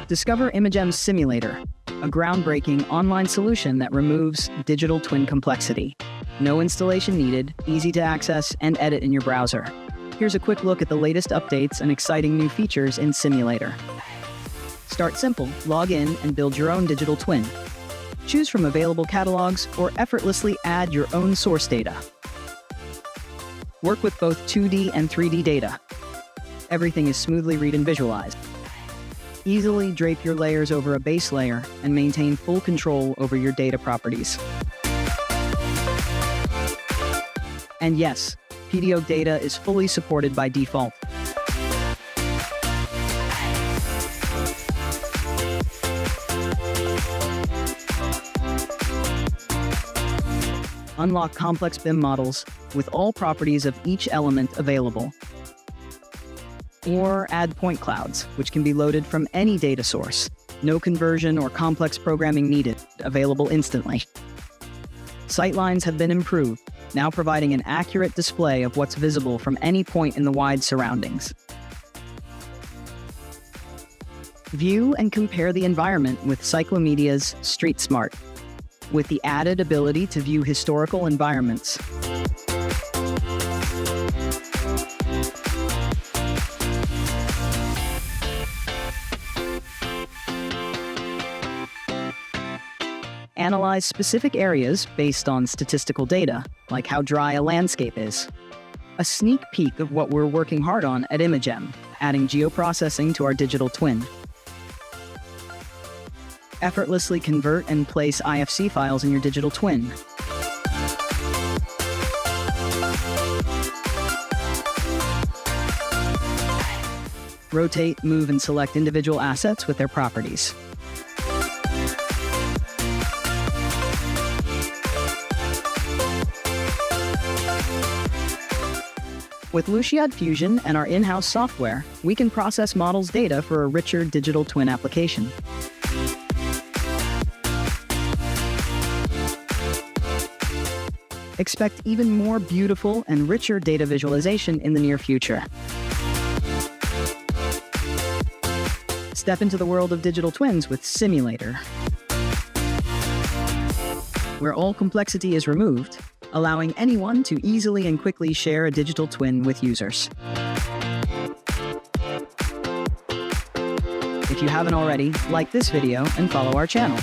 Discover IMAGEM Simulator, a groundbreaking online solution that removes digital twin complexity. No installation needed, easy to access and edit in your browser. Here's a quick look at the latest updates and exciting new features in Simulator. Start simple, log in, and build your own digital twin. Choose from available catalogs or effortlessly add your own source data. Work with both 2D and 3D data. Everything is smoothly read and visualized. Easily drape your layers over a base layer and maintain full control over your data properties. And yes, PDOK data is fully supported by default. Unlock complex BIM models with all properties of each element available. Or add point clouds, which can be loaded from any data source. No conversion or complex programming needed, available instantly. Sightlines have been improved, now providing an accurate display of what's visible from any point in the wide surroundings. View and compare the environment with Cyclomedia's Street Smart, with the added ability to view historical environments. Analyze specific areas based on statistical data, like how dry a landscape is. A sneak peek of what we're working hard on at IMAGEM, adding geoprocessing to our digital twin. Effortlessly convert and place IFC files in your digital twin. Rotate, move, and select individual assets with their properties. With Luciad Fusion and our in-house software, we can process models' data for a richer digital twin application. Expect even more beautiful and richer data visualization in the near future. Step into the world of digital twins with Simulator, where all complexity is removed, allowing anyone to easily and quickly share a digital twin with users. If you haven't already, like this video and follow our channel.